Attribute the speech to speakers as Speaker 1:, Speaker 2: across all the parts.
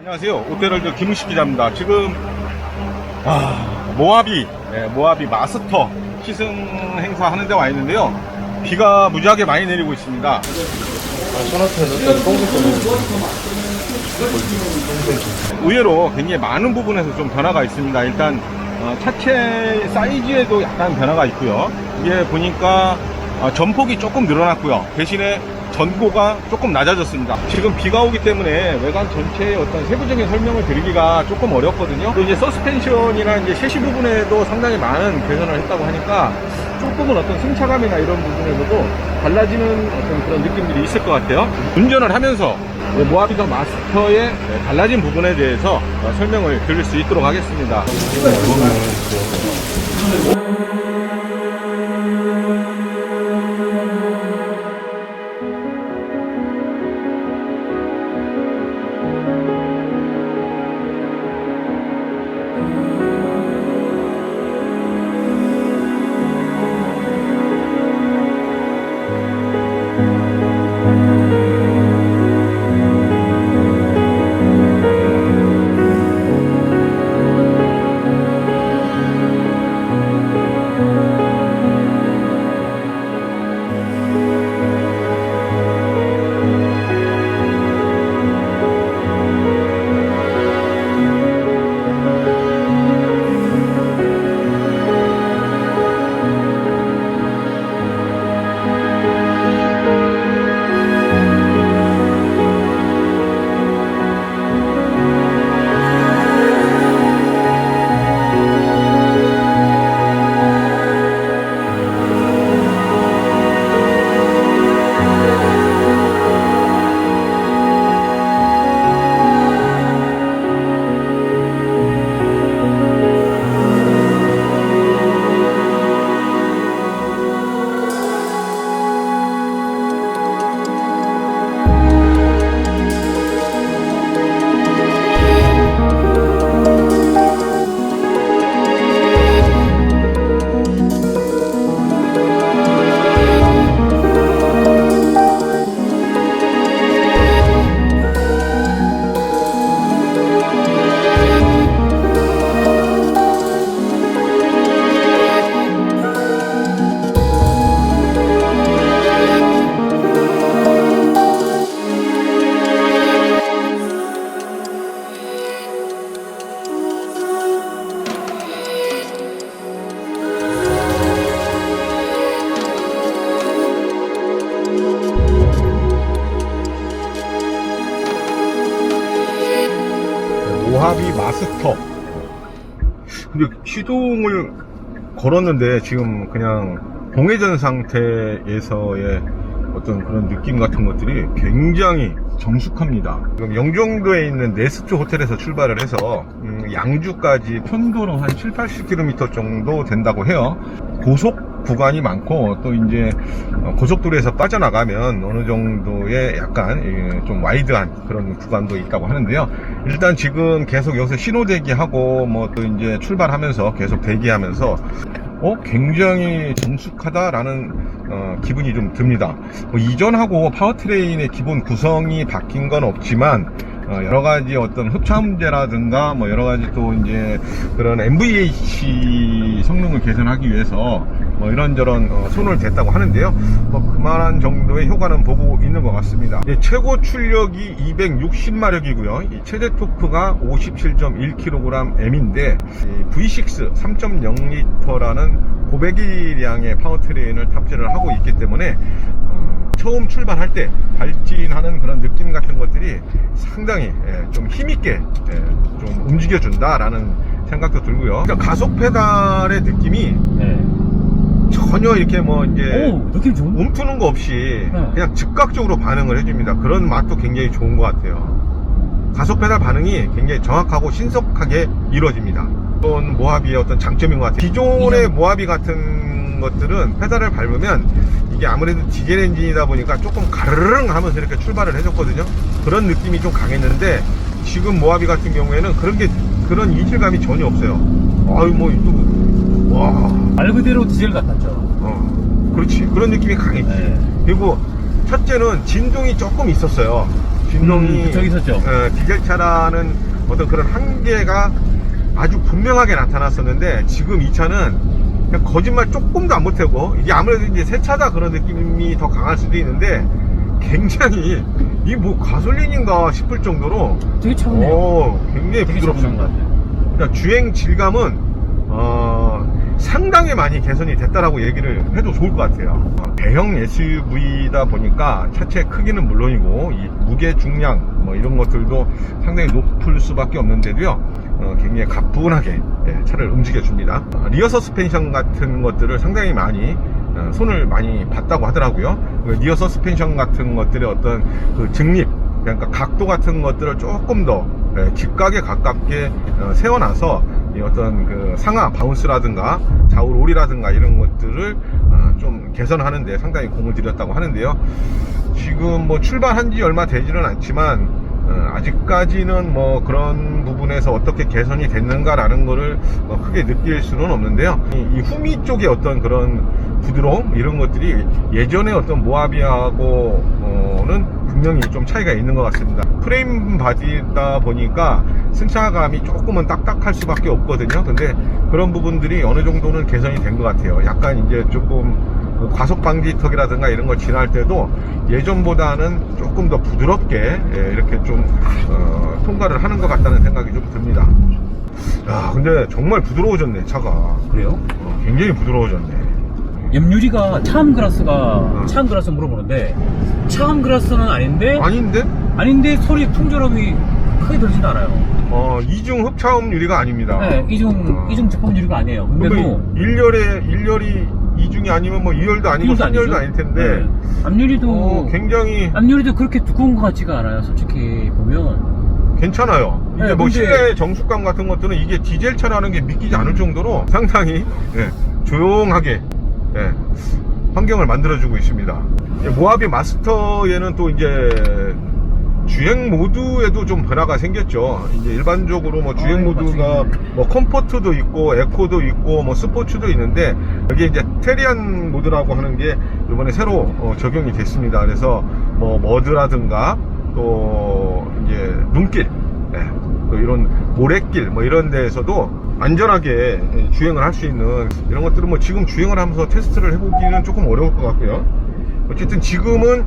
Speaker 1: 안녕하세요. 롯데월드 김우식 기자입니다. 지금 모하비 마스터 시승 행사 하는 데 와 있는데요. 비가 무지하게 많이 내리고 있습니다. 의외로 굉장히 많은 부분에서 좀 변화가 있습니다. 일단 차체 사이즈에도 약간 변화가 있고요. 이게 보니까 전폭이 조금 늘어났고요. 대신에 전고가 조금 낮아졌습니다. 지금 비가 오기 때문에 외관 전체의 어떤 세부적인 설명을 드리기가 조금 어렵거든요. 또 이제 서스펜션이나 이제 셰시 부분에도 상당히 많은 개선을 했다고 하니까 조금은 어떤 승차감이나 이런 부분에서도 달라지는 어떤 그런 느낌들이 있을 것 같아요. 운전을 하면서 모하비 마스터의 달라진 부분에 대해서 설명을 드릴 수 있도록 하겠습니다. 모하비 마스터. 근데 시동을 걸었는데 지금 그냥 봉회전 상태에서의 어떤 그런 느낌 같은 것들이 굉장히 정숙합니다. 지금 영종도에 있는 네스트 호텔에서 출발을 해서 양주까지 편도로 한 7-80km 정도 된다고 해요. 고속 구간이 많고 또 이제 고속도로에서 빠져나가면 어느 정도의 약간 좀 와이드한 그런 구간도 있다고 하는데요. 일단 지금 계속 여기서 신호 대기하고 뭐 또 이제 출발하면서 계속 대기하면서 굉장히 정숙하다라는 기분이 좀 듭니다. 이전하고 파워트레인의 기본 구성이 바뀐 건 없지만 여러가지 어떤 흡차 문제라든가 뭐 여러가지 또 이제 그런 NVH 성능을 개선하기 위해서 뭐 이런저런 손을 댔다고 하는데요. 그만한 정도의 효과는 보고 있는 것 같습니다. 최고 출력이 260마력이고요. 최대 토크가 57.1kgm인데 V6 3.0L라는 고배기량의 파워트레인을 탑재를 하고 있기 때문에 처음 출발할 때 발진하는 그런 느낌 같은 것들이 상당히 좀 힘있게 좀 움직여준다라는 생각도 들고요. 그러니까 가속 페달의 느낌이 전혀 이렇게 뭐 이제
Speaker 2: 느낌 좋은?
Speaker 1: 움푸는 거 없이 그냥 즉각적으로 반응을 해줍니다. 그런 맛도 굉장히 좋은 것 같아요. 가속 페달 반응이 굉장히 정확하고 신속하게 이루어집니다. 이건 모하비의 어떤 장점인 것 같아요. 기존의 모하비 같은 것들은 페달을 밟으면 이게 아무래도 디젤 엔진이다 보니까 조금 가르릉 하면서 이렇게 출발을 해줬거든요. 그런 느낌이 좀 강했는데 지금 모하비 같은 경우에는 그런 이질감이 전혀 없어요. 아유 뭐 또 와
Speaker 2: 말 그대로 디젤 같았죠.
Speaker 1: 그렇지. 그런 느낌이 강했지. 그리고 첫째는 진동이 조금 있었어요. 진동이
Speaker 2: 저기 있었죠.
Speaker 1: 디젤차라는 어떤 그런 한계가 아주 분명하게 나타났었는데, 지금 이 차는 그냥 거짓말 조금도 안 보태고, 이게 아무래도 이제 새 차다 그런 느낌이 더 강할 수도 있는데, 굉장히 이 뭐 가솔린인가 싶을 정도로
Speaker 2: 되게 차분해요.
Speaker 1: 굉장히
Speaker 2: 되게 차분한 것
Speaker 1: 부드럽습니다.
Speaker 2: 같아요.
Speaker 1: 그러니까 주행 질감은 상당히 많이 개선이 됐다라고 얘기를 해도 좋을 것 같아요. 대형 SUV다 보니까 차체 크기는 물론이고 이 무게 중량 뭐 이런 것들도 상당히 높을 수밖에 없는데도요, 굉장히 가뿐하게 차를 움직여 줍니다. 리어 서스펜션 같은 것들을 상당히 많이 손을 많이 봤다고 하더라고요. 리어 서스펜션 같은 것들의 어떤 그 증립, 그러니까 각도 같은 것들을 조금 더 직각에 가깝게 세워놔서 이 어떤 그 상하 바운스라든가 좌우 롤이라든가 이런 것들을 좀 개선하는데 상당히 공을 들였다고 하는데요. 지금 뭐 출발한 지 얼마 되지는 않지만 아직까지는 뭐 그런 부분에서 어떻게 개선이 됐는가라는 거를 크게 느낄 수는 없는데요. 이 후미 쪽의 어떤 그런 부드러움 이런 것들이 예전에 어떤 모하비하고는 분명히 좀 차이가 있는 것 같습니다. 프레임 바디다 보니까 승차감이 조금은 딱딱할 수밖에 없거든요. 근데 그런 부분들이 어느 정도는 개선이 된 것 같아요. 약간 이제 조금 과속 방지턱이라든가 이런 걸 지날 때도 예전보다는 조금 더 부드럽게 이렇게 좀 통과를 하는 것 같다는 생각이 좀 듭니다. 야, 근데 정말 부드러워졌네, 차가.
Speaker 2: 그래요?
Speaker 1: 굉장히 부드러워졌네.
Speaker 2: 옆유리가 차암 그라스가 차암 그라스 물어보는데 차암 그라스는 아닌데 소리 풍절음이 크게 들지는 않아요.
Speaker 1: 이중 흡차음 유리가 아닙니다.
Speaker 2: 네, 이중 제품 유리가 아니에요. 근데도
Speaker 1: 일렬이 이중이 아니면 뭐 2열도 아니고 3열도 아닐 텐데.
Speaker 2: 네. 앞유리도
Speaker 1: 굉장히
Speaker 2: 앞유리도 그렇게 두꺼운 것 같지가 않아요. 솔직히 보면
Speaker 1: 괜찮아요. 이제
Speaker 2: 네,
Speaker 1: 뭐
Speaker 2: 근데
Speaker 1: 실내 정수감 같은 것들은 이게 디젤차라는 게 믿기지 않을 정도로 상당히 조용하게 환경을 만들어주고 있습니다. 모하비 마스터에는 또 이제 주행 모드에도 좀 변화가 생겼죠. 이제 일반적으로 뭐 주행 모드가 뭐 컴포트도 있고 에코도 있고 뭐 스포츠도 있는데, 여기 이제 테리안 모드라고 하는 게 이번에 새로 적용이 됐습니다. 그래서 뭐 머드라든가 또 이제 눈길, 또 이런 모래길 뭐 이런 데에서도 안전하게 주행을 할 수 있는 이런 것들은 뭐 지금 주행을 하면서 테스트를 해보기는 조금 어려울 것 같고요. 어쨌든 지금은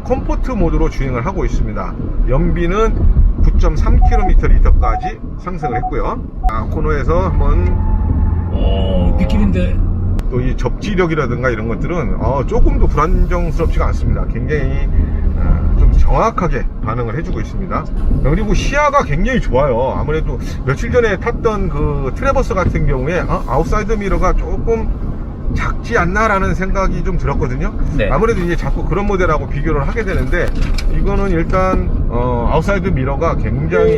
Speaker 1: 컴포트 모드로 주행을 하고 있습니다. 연비는 9.3km/L까지 상승을 했고요. 코너에서 한번
Speaker 2: 빗길인데
Speaker 1: 또 이 접지력이라든가 이런 것들은 조금 더 불안정스럽지가 않습니다. 굉장히 좀 정확하게 반응을 해주고 있습니다. 그리고 시야가 굉장히 좋아요. 아무래도 며칠 전에 탔던 그 트래버스 같은 경우에 아웃사이드 미러가 조금 작지 않나라는 생각이 좀 들었거든요.
Speaker 2: 네.
Speaker 1: 아무래도 이제 자꾸 그런 모델하고 비교를 하게 되는데, 이거는 일단 아웃사이드 미러가 굉장히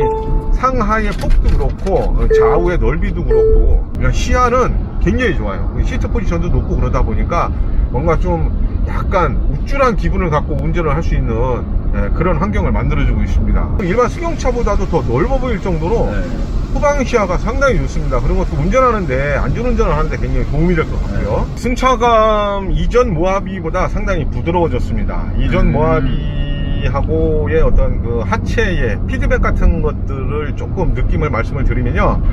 Speaker 1: 상하의 폭도 그렇고 좌우의 넓이도 그렇고 시야는 굉장히 좋아요. 시트 포지션도 높고 그러다 보니까 뭔가 좀 약간 우쭐한 기분을 갖고 운전을 할 수 있는 그런 환경을 만들어주고 있습니다. 일반 승용차보다도 더 넓어 보일 정도로 후방 시야가 상당히 좋습니다. 그런 것도 운전하는데, 안전운전을 하는데 굉장히 도움이 될 것 같고요. 승차감 이전 모하비보다 상당히 부드러워졌습니다. 이전 모하비하고의 어떤 그 하체의 피드백 같은 것들을 조금 느낌을 말씀을 드리면요,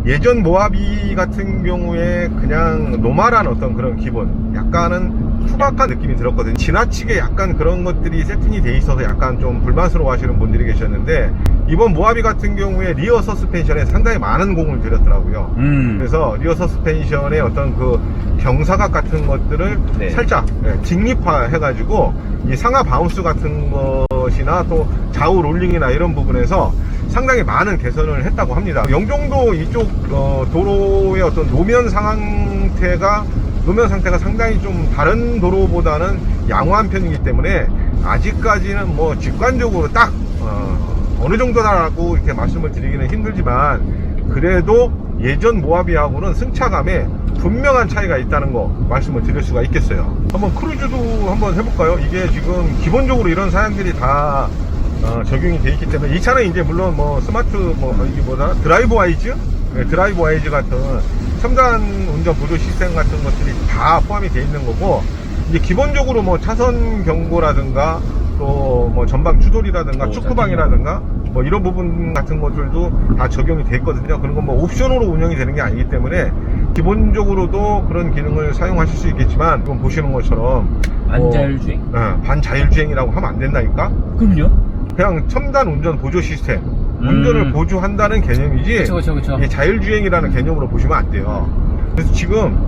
Speaker 1: 예전 모하비 같은 경우에 그냥 노멀한 어떤 그런 기본, 약간은 투박한 느낌이 들었거든요. 지나치게 약간 그런 것들이 세팅이 돼 있어서 약간 좀 불만스러워 하시는 분들이 계셨는데, 이번 모하비 같은 경우에 리어 서스펜션에 상당히 많은 공을 들였더라고요. 그래서 리어 서스펜션의 어떤 그 경사각 같은 것들을 살짝 직립화 해가지고 이 상하 바운스 같은 것이나 또 좌우 롤링이나 이런 부분에서 상당히 많은 개선을 했다고 합니다. 영종도 이쪽 도로의 어떤 노면 상태가 상당히 좀 다른 도로보다는 양호한 편이기 때문에 아직까지는 뭐 직관적으로 딱 어느 정도다라고 이렇게 말씀을 드리기는 힘들지만, 그래도 예전 모하비하고는 승차감에 분명한 차이가 있다는 거 말씀을 드릴 수가 있겠어요. 한번 크루즈도 한번 해볼까요? 이게 지금 기본적으로 이런 사양들이 다 적용이 돼 있기 때문에, 이 차는 이제 물론 뭐 스마트 이기보다 드라이브 와이즈 같은 첨단 운전 보조 시스템 같은 것들이 다 포함이 돼 있는 거고, 이제 기본적으로 뭐 차선 경고라든가 또 뭐 전방 추돌이라든가
Speaker 2: 오,
Speaker 1: 축구방이라든가 뭐 이런 부분 같은 것들도 다 적용이 됐거든요. 그런 건 뭐 옵션으로 운영이 되는 게 아니기 때문에 기본적으로도 그런 기능을 사용하실 수 있겠지만 지금 보시는 것처럼
Speaker 2: 반자율주행?
Speaker 1: 반자율주행이라고 하면 안 된다니까.
Speaker 2: 그럼요.
Speaker 1: 그냥 첨단 운전 보조 시스템, 운전을 보조한다는 개념이지
Speaker 2: 그쵸.
Speaker 1: 이게 자율주행이라는 개념으로 보시면 안 돼요. 그래서 지금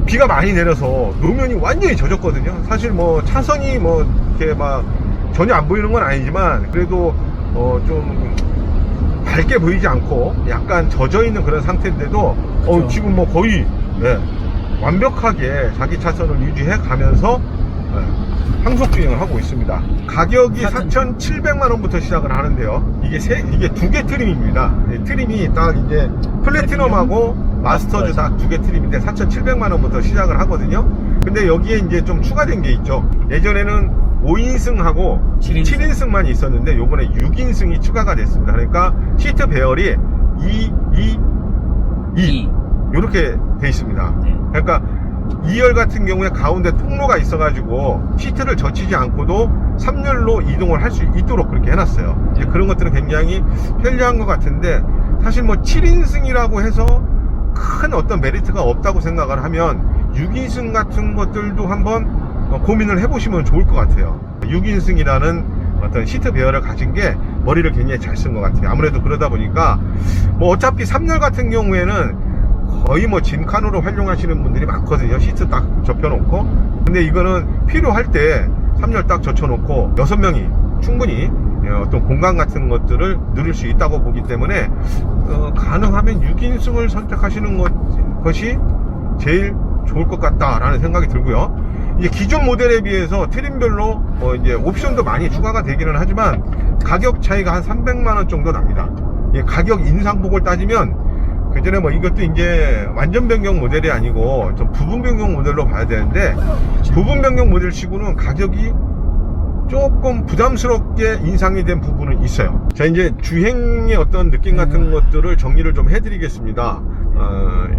Speaker 1: 비가 많이 내려서 노면이 완전히 젖었거든요. 사실 뭐 차선이 뭐 이렇게 막 전혀 안 보이는 건 아니지만 그래도 좀 밝게 보이지 않고 약간 젖어 있는 그런 상태인데도
Speaker 2: 그쵸.
Speaker 1: 지금 뭐 거의 완벽하게 자기 차선을 유지해 가면서 항속 주행을 하고 있습니다. 가격이 4,700만 원부터 시작을 하는데요. 이게 두 개 트림입니다. 트림이 딱 이제 플래티넘하고 마스터즈 딱 두 개 트림인데 4,700만 원부터 시작을 하거든요. 근데 여기에 이제 좀 추가된 게 있죠. 예전에는 5인승하고 7인승만 있었는데 요번에 6인승이 추가가 됐습니다. 그러니까 시트 배열이 2 이렇게 돼 있습니다. 그러니까 2열 같은 경우에 가운데 통로가 있어가지고 시트를 젖히지 않고도 3열로 이동을 할 수 있도록 그렇게 해놨어요. 이제 그런 것들은 굉장히 편리한 것 같은데 사실 뭐 7인승이라고 해서 큰 어떤 메리트가 없다고 생각을 하면 6인승 같은 것들도 한번 고민을 해보시면 좋을 것 같아요. 6인승이라는 어떤 시트 배열을 가진 게 머리를 굉장히 잘 쓴 것 같아요. 아무래도 그러다 보니까 뭐 어차피 3열 같은 경우에는 거의 뭐 짐칸으로 활용하시는 분들이 많거든요. 시트 딱 접혀놓고. 근데 이거는 필요할 때 3열 딱 젖혀놓고 6명이 충분히 어떤 공간 같은 것들을 누릴 수 있다고 보기 때문에 가능하면 6인승을 선택하시는 것이 제일 좋을 것 같다라는 생각이 들고요. 이제 기존 모델에 비해서 트림별로 이제 옵션도 많이 추가가 되기는 하지만 가격 차이가 한 300만원 정도 납니다. 가격 인상폭을 따지면 그 전에 뭐 이것도 이제 완전 변경 모델이 아니고 좀 부분 변경 모델로 봐야 되는데 부분 변경 모델 치고는 가격이 조금 부담스럽게 인상이 된 부분은 있어요. 자, 이제 주행의 어떤 느낌 같은 것들을 정리를 좀 해드리겠습니다.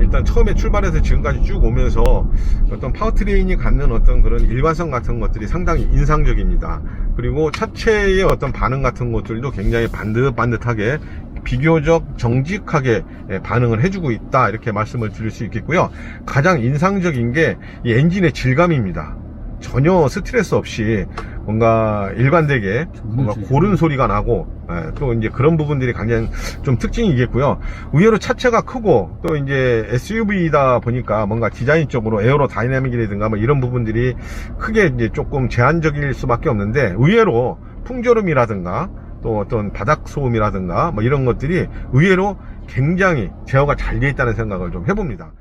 Speaker 1: 일단 처음에 출발해서 지금까지 쭉 오면서 어떤 파워트레인이 갖는 어떤 그런 일관성 같은 것들이 상당히 인상적입니다. 그리고 차체의 어떤 반응 같은 것들도 굉장히 반듯반듯하게 비교적 정직하게 반응을 해주고 있다, 이렇게 말씀을 드릴 수 있겠고요. 가장 인상적인 게 이 엔진의 질감입니다. 전혀 스트레스 없이 뭔가 일관되게 뭔가 고른 소리가 나고, 또 이제 그런 부분들이 굉장히 좀 특징이겠고요. 의외로 차체가 크고 또 이제 SUV다 보니까 뭔가 디자인적으로 에어로 다이내믹이라든가 뭐 이런 부분들이 크게 이제 조금 제한적일 수밖에 없는데 의외로 풍조름이라든가 또 어떤 바닥 소음이라든가 뭐 이런 것들이 의외로 굉장히 제어가 잘 되어 있다는 생각을 좀 해봅니다.